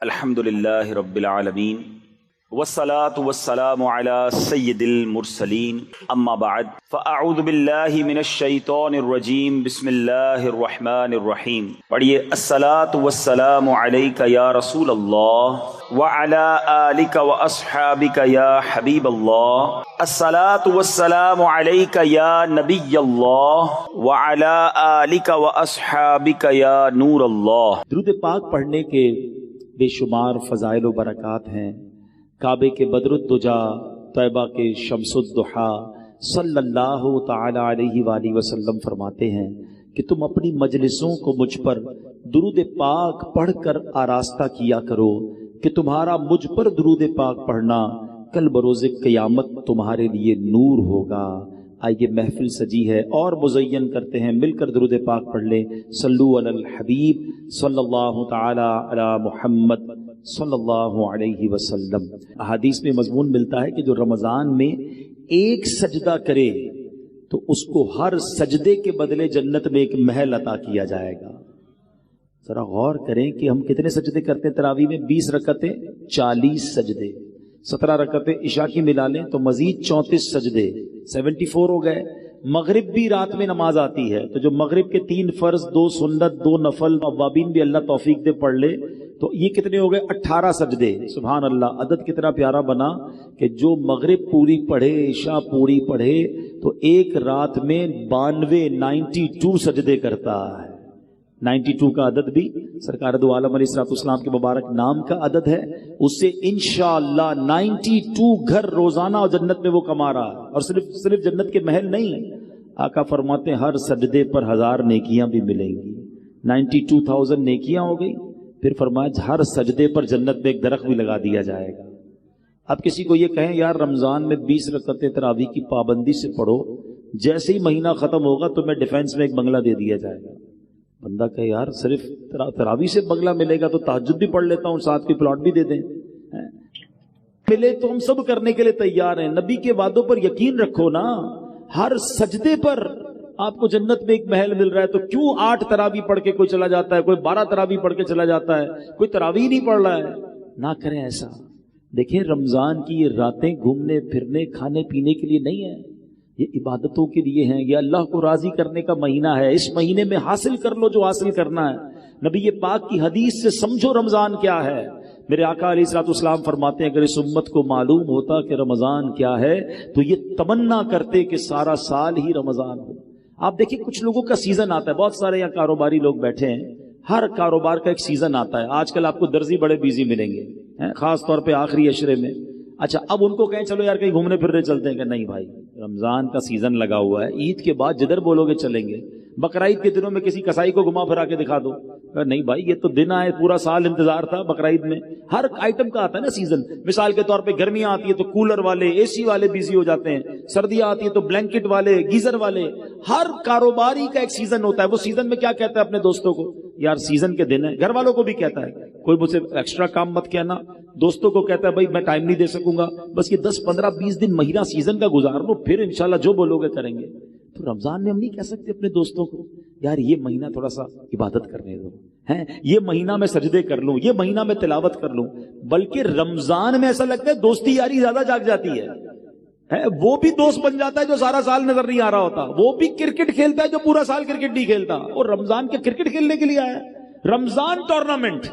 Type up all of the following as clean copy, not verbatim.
الحمدللہ رب العالمین والصلاة والسلام علی سید المرسلین اما بعد فاعوذ باللہ من الشیطان الرجیم بسم اللہ الرحمن الرحیم. پڑھیے الصلاة والسلام علیک یا رسول اللہ وعلی آلک واصحابک یا حبیب اللہ. الصلاة والسلام علیک یا نبی اللہ وعلی آلک واصحابک یا نور اللہ. درود پاک پڑھنے کے بے شمار فضائل و برکات ہیں. کعبے کے بدر الدجا، طیبہ کے شمس الضحیٰ صلی اللہ تعالی علیہ وآلہ وسلم فرماتے ہیں کہ تم اپنی مجلسوں کو مجھ پر درود پاک پڑھ کر آراستہ کیا کرو کہ تمہارا مجھ پر درود پاک پڑھنا کل بروز قیامت تمہارے لیے نور ہوگا. آئیے محفل سجی ہے اور مزین کرتے ہیں، مل کر درود پاک پڑھ لیں. صلو علی الحبیب صلی اللہ تعالی علی محمد صلی اللہ علیہ وسلم. احادیث میں مضمون ملتا ہے کہ جو رمضان میں ایک سجدہ کرے تو اس کو ہر سجدے کے بدلے جنت میں ایک محل عطا کیا جائے گا. ذرا غور کریں کہ ہم کتنے سجدے کرتے ہیں تراویح میں؟ 20 رکعتیں 40 سجدے، 17 رکعتیں عشاء کی ملا لیں تو مزید 34 سجدے، 74 ہو گئے. مغرب بھی رات میں نماز آتی ہے تو جو مغرب کے 3 فرض، 2 سنت، 2 نفل، اوابین بھی اللہ توفیق دے پڑھ لے تو یہ کتنے ہو گئے؟ 18 سجدے. سبحان اللہ، عدد کتنا پیارا بنا کہ جو مغرب پوری پڑھے، عشاء پوری پڑھے تو ایک رات میں 92 سجدے کرتا ہے. 92 کا عدد بھی سرکار دو عالم علیہ الصلوۃ والسلام کے مبارک نام کا عدد ہے. اس سے انشاءاللہ 92 گھر روزانہ اور جنت میں وہ کما رہا ہے. اور صرف جنت کے محل نہیں، آقا فرماتے ہیں ہر سجدے پر 1000 نیکیاں بھی ملیں گی. 92,000 نیکیاں ہو گئی. پھر فرمایا ہر سجدے پر جنت میں ایک درخت بھی لگا دیا جائے گا. اب کسی کو یہ کہیں یار رمضان میں 20 رکعتیں تراویح کی پابندی سے پڑھو، جیسے ہی مہینہ ختم ہوگا تو میں ڈیفینس میں ایک بنگلہ دے دیا جائے گا. بندہ کہے یار صرف تراویح سے بنگلہ ملے گا تو تہجد بھی پڑھ لیتا ہوں، ساتھ کی پلاٹ بھی دے دیں. ملے تو ہم سب کرنے کے لیے تیار ہیں. نبی کے وعدوں پر یقین رکھو نا. ہر سجدے پر آپ کو جنت میں ایک محل مل رہا ہے تو کیوں 8 تراویح پڑھ کے کوئی چلا جاتا ہے، کوئی 12 تراویح پڑھ کے چلا جاتا ہے، کوئی تراویح نہیں پڑھ رہا ہے. نہ کریں ایسا. دیکھیں رمضان کی یہ راتیں گھومنے پھرنے کھانے پینے کے لیے نہیں ہیں، یہ عبادتوں کے لیے ہیں. یہ اللہ کو راضی کرنے کا مہینہ ہے. اس مہینے میں حاصل کر لو جو حاصل کرنا ہے. نبی پاک کی حدیث سے سمجھو رمضان کیا ہے. میرے آقا علیہ الصلوۃ والسلام فرماتے ہیں اگر اس امت کو معلوم ہوتا کہ رمضان کیا ہے تو یہ تمنا کرتے کہ سارا سال ہی رمضان ہو. آپ دیکھیں کچھ لوگوں کا سیزن آتا ہے، بہت سارے یہاں کاروباری لوگ بیٹھے ہیں، ہر کاروبار کا ایک سیزن آتا ہے. آج کل آپ کو درزی بڑے بیزی ملیں گے، خاص طور پہ آخری عشرے میں. اچھا اب ان کو کہیں چلو یار کہیں گھومنے پھرنے چلتے ہیں، کہ نہیں بھائی رمضان کا سیزن لگا ہوا ہے، عید کے بعد جدھر بولو گے چلیں گے. بقرعید کے دنوں میں کسی کسائی کو گھما پھرا کے دکھا دو. نہیں بھائی یہ تو دن آئے، پورا سال انتظار تھا. بقرعید میں ہر آئٹم کا آتا ہے نا سیزن. مثال کے طور پہ گرمیاں آتی ہے تو کولر والے، اے سی والے بیزی ہو جاتے ہیں. سردیاں آتی ہے تو بلینکٹ والے، گیزر والے. ہر کاروباری کا ایک سیزن ہوتا ہے. وہ سیزن میں کیا کہتا ہے اپنے دوستوں کو؟ یار سیزن کے دن ہے. گھر والوں کو بھی کہتا ہے کوئی مجھ سے ایکسٹرا کام مت کہنا. دوستوں کو کہتا ہے بھائی میں ٹائم نہیں دے سکوں گا، بس یہ 10 15 20 دن مہینہ سیزن کا گزار لو، پھر انشاءاللہ جو بولو گے کریں گے. تو رمضان میں ہم نہیں کہہ سکتے اپنے دوستوں کو یار یہ مہینہ تھوڑا سا عبادت کرنے دو، یہ مہینہ میں سجدے کر لوں، یہ مہینہ میں تلاوت کر لوں. بلکہ رمضان میں ایسا لگتا ہے دوستی یاری زیادہ جاگ جاتی ہے. وہ بھی دوست بن جاتا ہے جو سارا سال نظر نہیں آ رہا ہوتا. وہ بھی کرکٹ کھیلتا ہے جو پورا سال کرکٹ نہیں کھیلتا. اور رمضان کے کرکٹ کھیلنے کے لیے آیا ہے. رمضان ٹورنامنٹ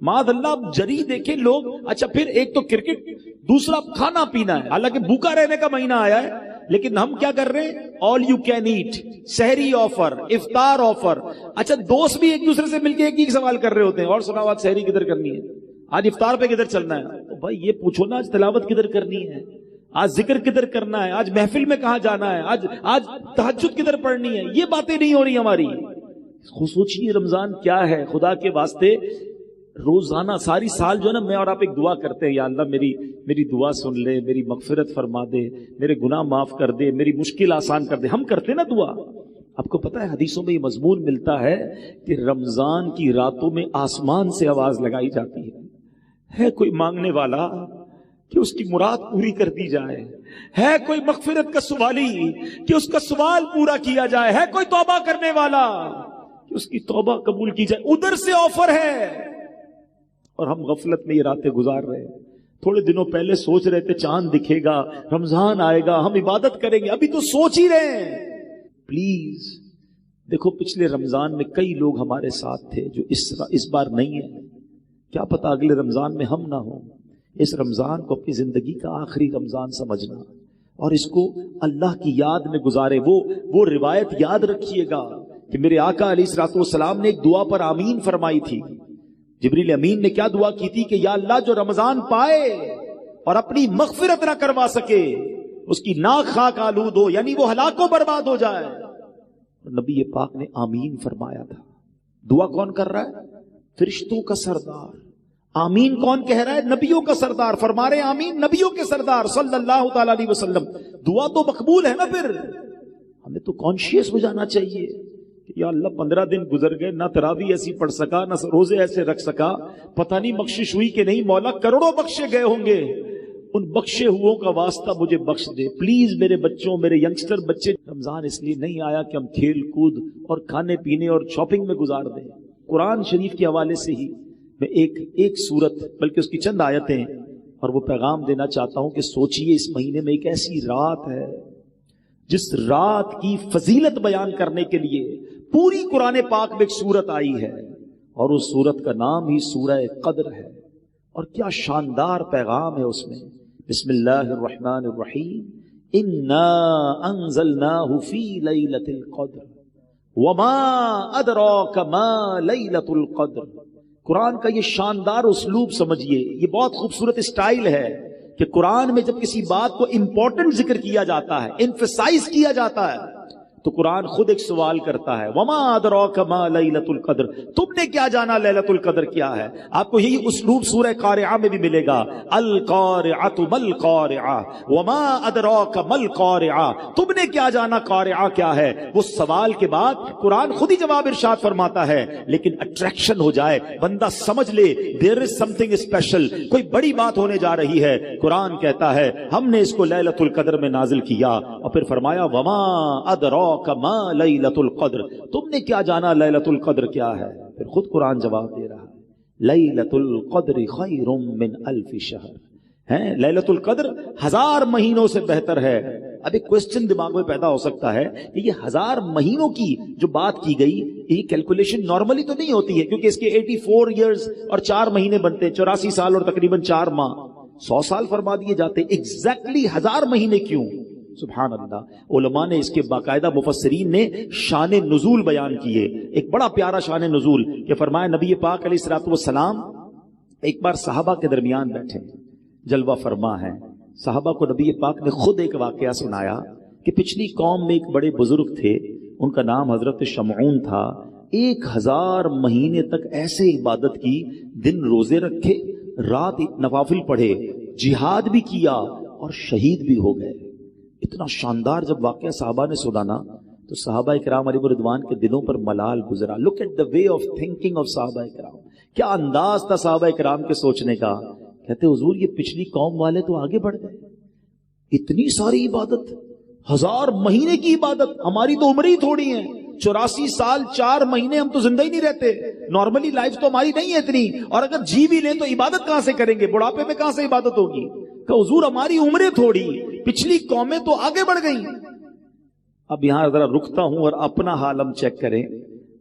معاذ اللہ جری دیکھیں لوگ. اچھا پھر ایک تو کرکٹ، دوسرا کھانا پینا ہے. حالانکہ بھوکا رہنے کا مہینہ آیا ہے لیکن ہم کیا کر رہے ہیں؟ آل یو کین ایٹ، سحری آفر، افطار آفر. اچھا دوست بھی ایک دوسرے سے مل کے ایک ہی سوال کر رہے ہوتے ہیں، اور سناؤ آج سحری کدھر کرنی ہے، آج افطار پہ کدھر چلنا ہے. تو بھائی یہ پوچھو نا آج تلاوت کدھر کرنی ہے، آج ذکر کدھر کرنا ہے، آج محفل میں کہاں جانا ہے، آج تہجد کدھر پڑھنی ہے. یہ باتیں نہیں ہو رہی ہماری. سوچیے رمضان کیا ہے خدا کے واسطے. روزانہ ساری سال جو ہے نا میں اور آپ ایک دعا کرتے ہیں، یا اللہ میری دعا سن لے، میری مغفرت فرما دے، میرے گناہ معاف کر دے، میری مشکل آسان کر دے. ہم کرتے نا دعا. آپ کو پتہ ہے حدیثوں میں یہ مضمون ملتا ہے کہ رمضان کی راتوں میں آسمان سے آواز لگائی جاتی ہے کوئی مانگنے والا کہ اس کی مراد پوری کر دی جائے، ہے کوئی مغفرت کا سوالی کہ اس کا سوال پورا کیا جائے، ہے کوئی توبہ کرنے والا کہ اس کی توبہ قبول کی جائے. ادھر سے آفر ہے اور ہم غفلت میں یہ راتیں گزار رہے ہیں. تھوڑے دنوں پہلے سوچ رہے تھے چاند دکھے گا، رمضان آئے گا، ہم عبادت کریں گے، ابھی تو سوچ ہی رہے ہیں. پلیز دیکھو، پچھلے رمضان میں کئی لوگ ہمارے ساتھ تھے جو اس بار نہیں ہیں. کیا پتہ اگلے رمضان میں ہم نہ ہوں. اس رمضان کو اپنی زندگی کا آخری رمضان سمجھنا اور اس کو اللہ کی یاد میں گزارے. وہ روایت یاد رکھیے گا کہ میرے آقا علیہ الصلوۃ والسلام نے ایک دعا پر آمین فرمائی تھی. جبریل امین نے کیا دعا کی تھی کہ یا اللہ، جو رمضان پائے اور اپنی مغفرت نہ کروا سکے اس کی ناک خاک آلود ہو، یعنی وہ ہلاک و برباد ہو جائے. نبی پاک نے آمین فرمایا تھا. دعا کون کر رہا ہے؟ فرشتوں کا سردار. آمین کون کہہ رہا ہے؟ نبیوں کا سردار. فرما رہے آمین نبیوں کے سردار صلی اللہ تعالی علیہ وسلم. دعا تو مقبول ہے نا. پھر ہمیں تو کانشیس ہو جانا چاہیے کہ یا اللہ 15 دن گزر گئے، نہ تراویح ایسی پڑھ سکا، نہ روزے ایسے رکھ سکا، پتہ نہیں بخشش ہوئی کہ نہیں. مولا کروڑوں بخشے گئے ہوں گے، ان بخشے ہووں کا واسطہ مجھے بخش دے. پلیز میرے بچوں، میرے ینگسٹر بچے، رمضان اس لیے نہیں آیا کہ ہم کھیل کود اور کھانے پینے اور شاپنگ میں گزار دیں. قرآن شریف کے حوالے سے ہی میں ایک سورت بلکہ اس کی چند آیتیں اور وہ پیغام دینا چاہتا ہوں کہ سوچئے اس مہینے میں ایک ایسی رات ہے جس رات کی فضیلت بیان کرنے کے لیے پوری قرآن پاک میں ایک سورت آئی ہے اور اس سورت کا نام ہی سورہ قدر ہے. اور کیا شاندار پیغام ہے اس میں. بسم اللہ الرحمن الرحیم. انا انزلناہ فی لیلۃ القدر وما ادراک ما لیلۃ القدر. قرآن کا یہ شاندار اسلوب سمجھیے. یہ بہت خوبصورت اسٹائل ہے کہ قرآن میں جب کسی بات کو امپورٹنٹ ذکر کیا جاتا ہے، ایمفسائز کیا جاتا ہے، تو قرآن خود ایک سوال کرتا ہے، وما ادراک ما لیلۃ القدر، تم نے کیا جانا لیلۃ القدر کیا ہے. آپ کو یہی اسلوب سورہ قارعہ میں بھی ملے گا. القارعۃ ما القارعہ وما ادراک ما القارعہ، تم نے کیا جانا قارعہ کیا ہے. وہ سوال کے بعد قرآن خود ہی جواب ارشاد فرماتا ہے، لیکن اٹریکشن ہو جائے، بندہ سمجھ لے دیر از سم تھنگ اسپیشل، کوئی بڑی بات ہونے جا رہی ہے. قرآن کہتا ہے ہم نے اس کو لیلۃ القدر میں نازل کیا اور پھر فرمایا وما ادراک ما لیلۃ القدر، تم نے کیا جانا لیلۃ القدر کیا ہے. پھر خود قرآن جواب دے رہا ہے، لیلۃ القدر خیر من الف شہر. ہے لیلۃ القدر 1000 مہینوں سے بہتر ہے. اب ایک کوسچن دماغ میں پیدا ہو سکتا ہے کہ یہ 1000 مہینوں کی جو بات کی گئی، یہ کیلکولیشن نارملی تو نہیں ہوتی ہے کیونکہ اس کے 84 ایئرز اور 4 مہینے بنتے ہیں، 84 سال اور تقریباً 4 ماہ، 100 سال فرما دیے جاتے. ایگزیکٹلی 1000 مہینے کیوں؟ سبحان اللہ. علماء نے اس کے باقاعدہ مفسرین نے شان نزول بیان کیے. ایک بڑا پیارا شان نزول کہ فرمایا نبی پاک علیہ الصلوۃ والسلام ایک بار صحابہ کے درمیان بیٹھے، جلوہ فرما ہے. صحابہ کو نبی پاک نے خود ایک واقعہ سنایا کہ پچھلی قوم میں ایک بڑے بزرگ تھے، ان کا نام حضرت شمعون تھا. 1000 مہینے تک ایسے عبادت کی، دن روزے رکھے، رات نوافل پڑھے، جہاد بھی کیا اور شہید بھی ہو گئے. اتنا شاندار جب واقعہ صحابہ نے سنا نا تو صحابہ کرام علیہ رضوان کے دلوں پر ملال گزرا. Look at the way of thinking of صحابہ کرام. کیا انداز تھا صحابہ کرام کے سوچنے کا. کہتے حضور یہ پچھلی قوم والے تو آگے بڑھ گئے، اتنی ساری عبادت، 1000 مہینے کی عبادت. ہماری تو عمر ہی تھوڑی ہے، 84 سال 4 مہینے، ہم تو زندہ ہی نہیں رہتے. نارملی لائف تو ہماری نہیں ہے اتنی، اور اگر جی بھی لیں تو عبادت کہاں سے کریں گے؟ بڑھاپے میں کہاں سے عبادت ہوگی؟ کہ حضور ہماری عمریں تھوڑی، پچھلی قومیں تو آگے بڑھ گئیں. اب یہاں ذرا رکتا ہوں اور اپنا حال ہم چیک کریں.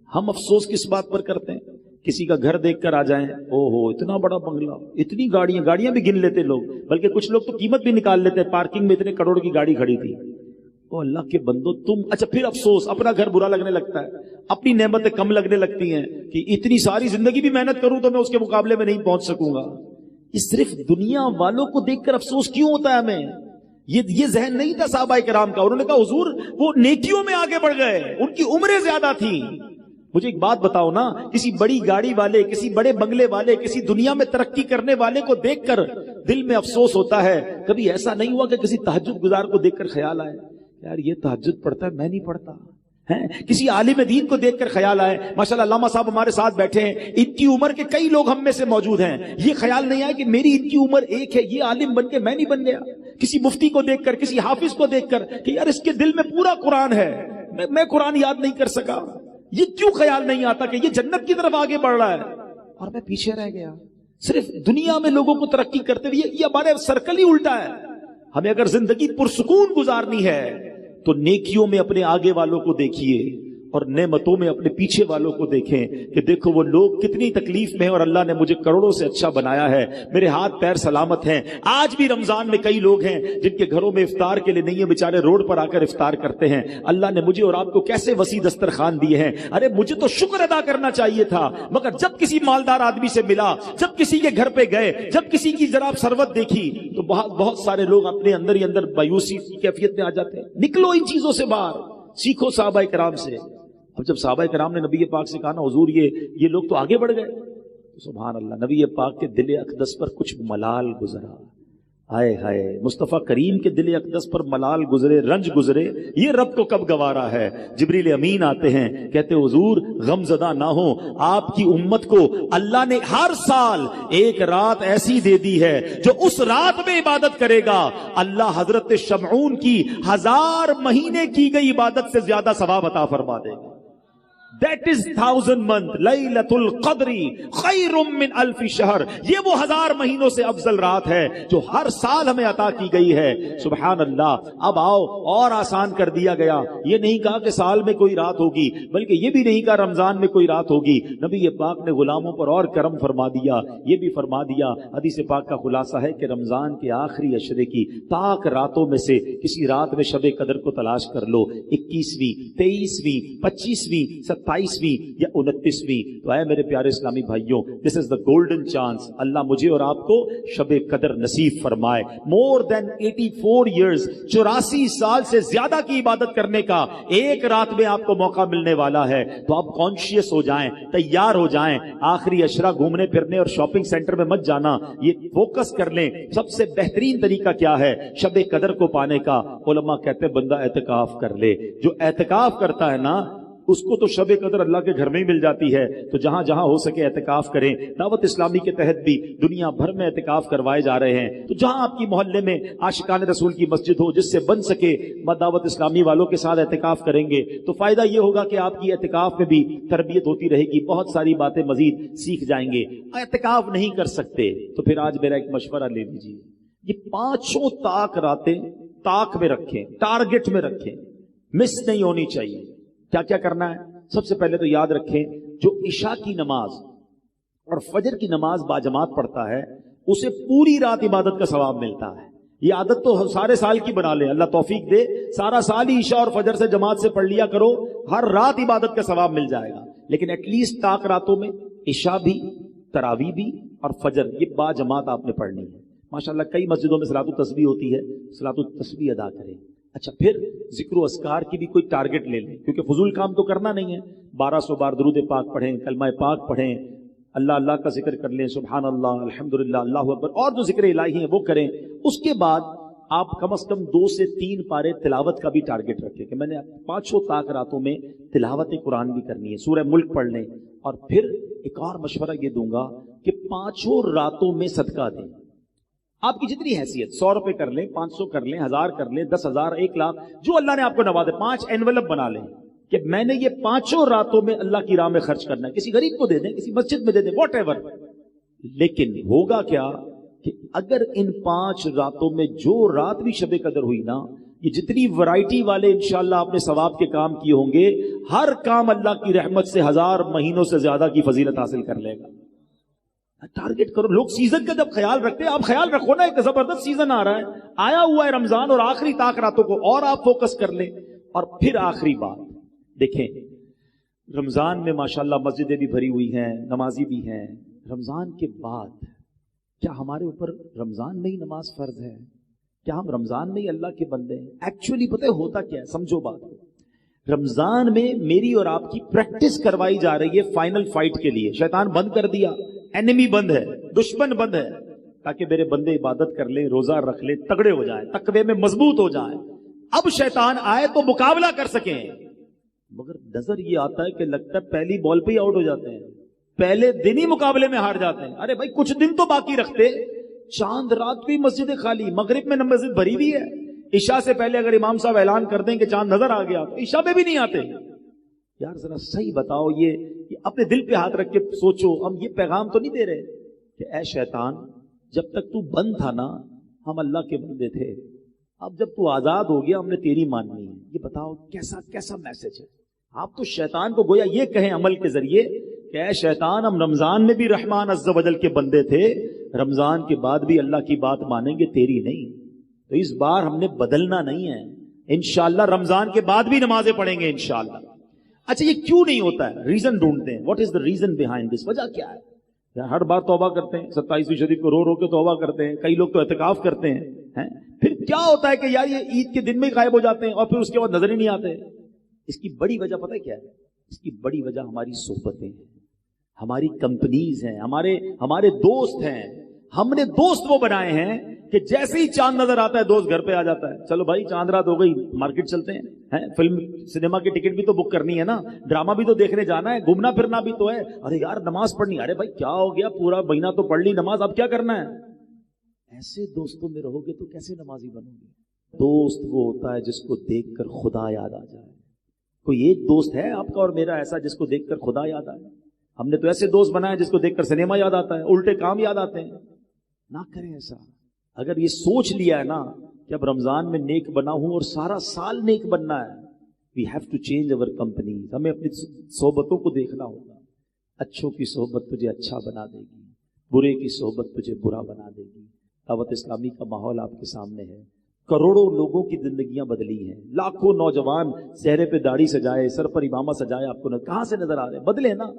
ہم افسوس کس بات پر کرتے ہیں؟ کسی کا گھر دیکھ کر آ جائیں، او ہو اتنا بڑا بنگلہ، اتنی گاڑیاں بھی گن لیتے لوگ، بلکہ کچھ لوگ تو قیمت بھی نکال لیتے، پارکنگ میں اتنے کروڑ کی گاڑی کھڑی تھی. او اللہ کے بندو تم، اچھا پھر افسوس، اپنا گھر برا لگنے لگتا ہے، اپنی نعمتیں کم لگنے لگتی ہیں کہ اتنی ساری زندگی بھی محنت کروں تو میں اس کے مقابلے میں نہیں پہنچ سکوں گا. یہ صرف دنیا والوں کو دیکھ کر افسوس کیوں ہوتا ہے ہمیں؟ یہ ذہن نہیں تھا صحابہ کرام کا. انہوں نے کہا حضور وہ نیکیوں میں آگے بڑھ گئے، ان کی عمریں زیادہ تھیں. مجھے ایک بات بتاؤ نا، کسی بڑی گاڑی والے، کسی بڑے بنگلے والے، کسی دنیا میں ترقی کرنے والے کو دیکھ کر دل میں افسوس ہوتا ہے. کبھی ایسا نہیں ہوا کہ کسی تہجد گزار کو دیکھ کر خیال آئے یار یہ تہجد پڑھتا ہے، میں نہیں پڑھتا. کسی عالم دین کو دیکھ کر خیال آئے، ماشاءاللہ علامہ صاحب ہمارے ساتھ بیٹھے ہیں، ان کی عمر کے کئی لوگ ہم میں سے موجود ہیں، یہ خیال نہیں آیا کہ میری ان کی عمر ایک ہے، یہ عالم بن کے میں نہیں بن گیا. کسی مفتی کو دیکھ کر، کسی حافظ کو دیکھ کر کہ یار اس کے دل میں پورا قرآن ہے، میں قرآن یاد نہیں کر سکا. یہ کیوں خیال نہیں آتا کہ یہ جنت کی طرف آگے بڑھ رہا ہے اور میں پیچھے رہ گیا؟ صرف دنیا میں لوگوں کو ترقی کرتے ہوئے، یہ ہمارے سرکل ہی الٹا ہے. ہمیں اگر زندگی پرسکون گزارنی ہے تو نیکیوں میں اپنے آگے والوں کو دیکھیے اور نعمتوں میں اپنے پیچھے والوں کو دیکھیں کہ دیکھو وہ لوگ کتنی تکلیف میں ہیں اور اللہ نے مجھے کروڑوں سے اچھا بنایا ہے، میرے ہاتھ پیر سلامت ہیں. آج بھی رمضان میں کئی لوگ ہیں جن کے گھروں میں افطار کے لیے نہیں ہے، بیچارے روڈ پر آ کر افطار کرتے ہیں. اللہ نے مجھے اور آپ کو کیسے وسیع دسترخوان دیے ہیں. ارے مجھے تو شکر ادا کرنا چاہیے تھا، مگر جب کسی مالدار آدمی سے ملا، جب کسی کے گھر پہ گئے، جب کسی کی ذرا ثروت دیکھی تو بہت سارے لوگ اپنے اندر ہی اندر مایوسی کی کیفیت میں آ جاتے ہیں. نکلو ان چیزوں سے باہر، سیکھو صحابہ کرام سے. اب جب صحابہ کرام نے نبی پاک سے کہا نا حضور یہ لوگ تو آگے بڑھ گئے، سبحان اللہ، نبی پاک کے دل اقدس پر کچھ ملال گزرا. ہائے ہائے، مصطفیٰ کریم کے دل اقدس پر ملال گزرے، رنج گزرے. یہ رب کو کب گوارا ہے. جبریل امین آتے ہیں، کہتے حضور غم زدہ نہ ہو، آپ کی امت کو اللہ نے ہر سال ایک رات ایسی دے دی ہے جو اس رات میں عبادت کرے گا اللہ حضرت شمعون کی 1000 مہینے کی گئی عبادت سے زیادہ ثواب عطا فرما دے گا. That is 1000 month لیلۃ القدر خیر من 1000 شہر. یہ وہ 1000 مہینوں سے افضل رات ہے جو ہر سال ہمیں عطا کی گئی ہے. سبحان اللہ. اب آؤ اور آسان کر دیا گیا. یہ نہیں کہا کہ سال میں کوئی رات ہوگی، بلکہ یہ بھی نہیں کہا رمضان میں کوئی رات ہوگی. نبی پاک نے غلاموں پر اور کرم فرما دیا. یہ بھی فرما دیا، حدیث پاک کا خلاصہ ہے کہ رمضان کے آخری عشرے کی پاک راتوں میں سے کسی رات میں شب قدر کو تلاش کر لو. 21ویں، 23ویں، 25ویں، 27ویں یا 29ویں. تو اے میرے پیارے اسلامی بھائیوں، دس از دا گولڈن چانس. اللہ مجھے اور آپ کو شب قدر نصیب فرمائے. مور دین 84 ایئرز، 84 سال سے زیادہ کی عبادت کرنے کا ایک رات میں آپ کو موقع ملنے والا ہے. تو آپ کانشیس ہو جائیں، تیار ہو جائیں. آخری عشرہ گھومنے پھرنے اور شاپنگ سینٹر میں مت جانا. یہ فوکس کر لیں. سب سے بہترین طریقہ کیا ہے شب قدر کو پانے کا؟ علماء کہتے ہیں بندہ اعتکاف کر لے. جو اعتکاف کرتا ہے نا اس کو تو شب قدر اللہ کے گھر میں ہی مل جاتی ہے. تو جہاں جہاں ہو سکے اعتکاف کریں. دعوت اسلامی کے تحت بھی دنیا بھر میں اعتکاف کروائے جا رہے ہیں. تو جہاں آپ کی محلے میں عاشقان رسول کی مسجد ہو، جس سے بن سکے دعوت اسلامی والوں کے ساتھ اعتکاف کریں گے تو فائدہ یہ ہوگا کہ آپ کی اعتکاف میں بھی تربیت ہوتی رہے گی، بہت ساری باتیں مزید سیکھ جائیں گے. اعتکاف نہیں کر سکتے تو پھر آج میرا ایک مشورہ لے لیجیے. یہ 5 طاق راتیں طاق میں رکھیں، ٹارگٹ میں رکھیں، مس نہیں ہونی چاہیے. کیا کیا کرنا ہے؟ سب سے پہلے تو یاد رکھیں جو عشاء کی نماز اور فجر کی نماز باجماعت پڑھتا ہے اسے پوری رات عبادت کا ثواب ملتا ہے. یہ عادت تو سارے سال کی بنا لیں، اللہ توفیق دے. سارا سال ہی عشاء اور فجر سے جماعت سے پڑھ لیا کرو، ہر رات عبادت کا ثواب مل جائے گا. لیکن ایٹ لیسٹ طاق راتوں میں عشاء بھی، تراویح بھی اور فجر یہ باجماعت آپ نے پڑھنی ہے. ماشاءاللہ کئی مسجدوں میں صلاۃ التسبیح ہوتی ہے، صلاۃ التسبیح ادا کریں. اچھا، پھر ذکر و اذکار کی بھی کوئی ٹارگٹ لے لیں، کیونکہ فضول کام تو کرنا نہیں ہے. 1200 بار درود پاک پڑھیں، کلمہ پاک پڑھیں، اللہ اللہ کا ذکر کر لیں، سبحان اللہ، الحمدللہ، اللہ اکبر، اور جو ذکر الہی ہیں وہ کریں. اس کے بعد آپ کم از کم 2 سے 3 پارے تلاوت کا بھی ٹارگٹ رکھیں کہ میں نے 5 طاق راتوں میں تلاوت قرآن بھی کرنی ہے. سورہ ملک پڑھ لیں. اور پھر ایک اور مشورہ یہ دوں گا کہ 5 راتوں میں صدقہ دیں. آپ کی جتنی حیثیت، 100 روپے کر لیں، 500 کر لیں، 1000 کر لیں، 10,000، 1 لاکھ، جو اللہ نے آپ کو نوازے. 5 انویلپ بنا لیں کہ میں نے یہ 5 راتوں میں اللہ کی راہ میں خرچ کرنا ہے. کسی غریب کو دے دیں، کسی مسجد میں دے دیں، واٹ ایور. لیکن ہوگا کیا کہ اگر ان 5 راتوں میں جو رات بھی شب قدر ہوئی نا، یہ جتنی ورائٹی والے انشاءاللہ آپ نے ثواب کے کام کیے ہوں گے، ہر کام اللہ کی رحمت سے 1000 مہینوں سے زیادہ کی فضیلت حاصل کر لے گا. ٹارگٹ کرو. لوگ سیزن کا جب خیال رکھتے ہیں، آپ خیال رکھو نا، ایک زبردست سیزن آ رہا ہے، آیا ہوا ہے رمضان، اور آخری طاق راتوں کو اور آپ فوکس کر لیں. اور پھر آخری بات دیکھیں، رمضان میں ماشاءاللہ مسجدیں بھی بھری ہوئی ہیں، نمازی بھی ہیں. رمضان کے بعد کیا ہمارے اوپر رمضان میں ہی نماز فرض ہے؟ کیا ہم رمضان میں ہی اللہ کے بندے ہیں؟ ایکچولی پتہ ہے ہوتا کیا ہے؟ سمجھو بات. رمضان میں میری اور آپ کی پریکٹس کروائی جا رہی ہے فائنل فائٹ کے لیے. شیطان بند کر دیا، اینیمی بند ہے، دشمن بند ہے، تاکہ میرے بندے عبادت کر لیں، روزہ رکھ لیں، تگڑے ہو جائیں، تقوی میں مضبوط ہو جائیں. اب شیطان آئے تو مقابلہ کر سکیں. مگر نظر یہ آتا ہے کہ لگتا ہے پہلی بال پہ ہی آؤٹ ہو جاتے ہیں، پہلے دن ہی مقابلے میں ہار جاتے ہیں. ارے بھائی کچھ دن تو باقی رکھتے. چاند رات بھی مسجدیں خالی، مغرب میں مسجد بھری بھی ہے. عشاء سے پہلے اگر امام صاحب اعلان کر دیں کہ چاند نظر آ گیا تو عشاء پہ بھی نہیں آتے. یار ذرا صحیح بتاؤ، یہ اپنے دل پہ ہاتھ رکھ کے سوچو، ہم یہ پیغام تو نہیں دے رہے کہ اے شیطان جب تک تو بند تھا نا ہم اللہ کے بندے تھے، اب جب تو آزاد ہو گیا ہم نے تیری ماننی ہے۔ یہ بتاؤ کیسا میسج ہے۔ آپ تو شیطان کو گویا یہ کہیں عمل کے ذریعے کہ اے شیطان ہم رمضان میں بھی رحمان عز و جل کے بندے تھے، رمضان کے بعد بھی اللہ کی بات مانیں گے تیری نہیں۔ تو اس بار ہم نے بدلنا نہیں ہے، انشاءاللہ رمضان کے بعد بھی نمازیں پڑھیں گے انشاءاللہ۔ اچھا یہ کیوں نہیں ہوتا ہے؟ ریزن ڈھونڈتے ہیں، what is the reason behind this, وجہ کیا ہے؟ ہر بار توبہ کرتے ہیں، 27ویں شریف کو رو رو کے توبہ کرتے ہیں، کئی لوگ تو اعتکاف کرتے ہیں، پھر کیا ہوتا ہے کہ یار یہ عید کے دن میں غائب ہو جاتے ہیں اور پھر اس کے بعد نظر ہی نہیں آتے۔ اس کی بڑی وجہ پتہ ہے کیا ہے؟ اس کی بڑی وجہ ہماری صحبتیں ہیں، ہماری کمپنیز ہیں، ہمارے دوست ہیں۔ ہم نے دوست وہ بنائے ہیں کہ جیسے ہی چاند نظر آتا ہے دوست گھر پہ آ جاتا ہے، چلو بھائی چاند رات ہو گئی مارکیٹ چلتے ہیں، فلم سنیما کی ٹکٹ بھی تو بک کرنی ہے نا، ڈرامہ بھی تو دیکھنے جانا ہے، گھومنا پھرنا بھی تو ہے، ارے یار نماز پڑھنی، ارے بھائی کیا ہو گیا پورا مہینہ تو پڑھ لی نماز، اب کیا کرنا ہے؟ ایسے دوستوں میں رہو گے تو کیسے نمازی بنو گے؟ دوست وہ ہوتا ہے جس کو دیکھ کر خدا یاد آ جائے۔ کوئی ایک دوست ہے آپ کا اور میرا ایسا جس کو دیکھ کر خدا یاد آئے؟ ہم نے تو ایسے دوست بنائے جس کو دیکھ کر سنیما یاد آتا ہے، الٹے کام یاد آتے ہیں۔ نہ کریں ایسا۔ اگر یہ سوچ لیا ہے نا کہ اب رمضان میں نیک بنا ہوں اور سارا سال نیک بننا ہے، we have to change over companies. ہمیں اپنی صحبتوں کو دیکھنا ہوگا۔ اچھوں کی صحبت تجھے اچھا بنا دے گی، برے کی صحبت تجھے برا بنا دے گی۔ دعوت اسلامی کا ماحول آپ کے سامنے ہے، کروڑوں لوگوں کی زندگیاں بدلی ہیں، لاکھوں نوجوان چہرے پہ داڑھی سجائے، سر پر امامہ سجائے آپ کو کہاں سے نظر آ رہے ہیں؟ بدلے نا۔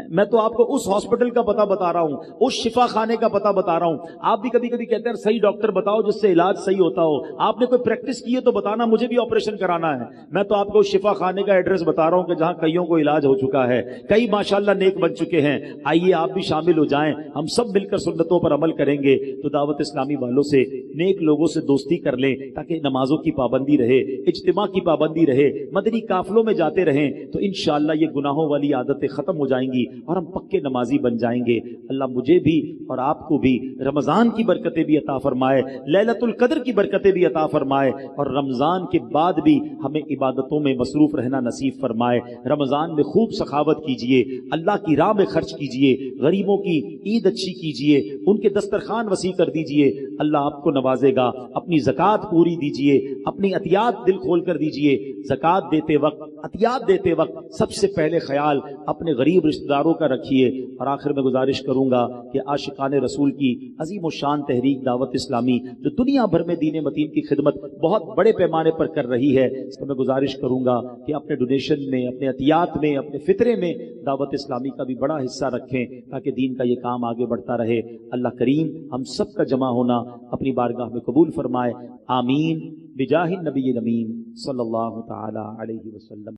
میں تو آپ کو اس ہاسپٹل کا پتہ بتا رہا ہوں، اس شفا خانے کا پتہ بتا رہا ہوں۔ آپ بھی کبھی کبھی کہتے ہیں صحیح ڈاکٹر بتاؤ جس سے علاج صحیح ہوتا ہو۔ آپ نے کوئی پریکٹس کی ہے تو بتانا، مجھے بھی آپریشن کرانا ہے۔ میں تو آپ کو اس شفا خانے کا ایڈریس بتا رہا ہوں کہ جہاں کئیوں کو علاج ہو چکا ہے، کئی ماشاءاللہ نیک بن چکے ہیں۔ آئیے آپ بھی شامل ہو جائیں، ہم سب مل کر سنتوں پر عمل کریں گے تو دعوت اسلامی والوں سے، نیک لوگوں سے دوستی کر لیں تاکہ نمازوں کی پابندی رہے، اجتماع کی پابندی رہے، مدنی قافلوں میں جاتے رہیں تو انشاءاللہ یہ گناہوں والی عادتیں ختم ہو جائیں گی اور ہم پکے نمازی بن جائیں گے۔ اللہ مجھے بھی اور آپ کو بھی رمضان کی برکتیں بھی عطا فرمائے، لیلۃ القدر کی برکتیں بھی عطا فرمائے، اور رمضان کے بعد بھی ہمیں عبادتوں میں مصروف رہنا نصیب فرمائے۔ رمضان میں خوب سخاوت کیجئے، اللہ کی راہ میں خرچ کیجئے، غریبوں کی عید اچھی کیجئے، ان کے دسترخوان وسیع کر دیجئے، اللہ آپ کو نوازے گا۔ اپنی زکوٰۃ پوری دیجئے، اپنی عطیات دل کھول کر دیجئے۔ زکوٰۃ دیتے وقت، عطیات دیتے وقت سب سے پہلے خیال اپنے غریب رشتہ داروں کا رکھیے۔ اور آخر میں گزارش کروں گا کہ عاشقان رسول کی عظیم و شان تحریک دعوت اسلامی جو دنیا بھر میں دین متین کی خدمت بہت بڑے پیمانے پر کر رہی ہے، اس کو میں گزارش کروں گا کہ اپنے ڈونیشن میں، اپنے عطیات میں، اپنے فطرے میں دعوت اسلامی کا بھی بڑا حصہ رکھیں تاکہ دین کا یہ کام آگے بڑھتا رہے۔ اللہ کریم ہم سب کا جمع ہونا اپنی بارگاہ میں قبول فرمائے، آمین بجاہ النبی الامین صلی اللہ تعالی علیہ وسلم۔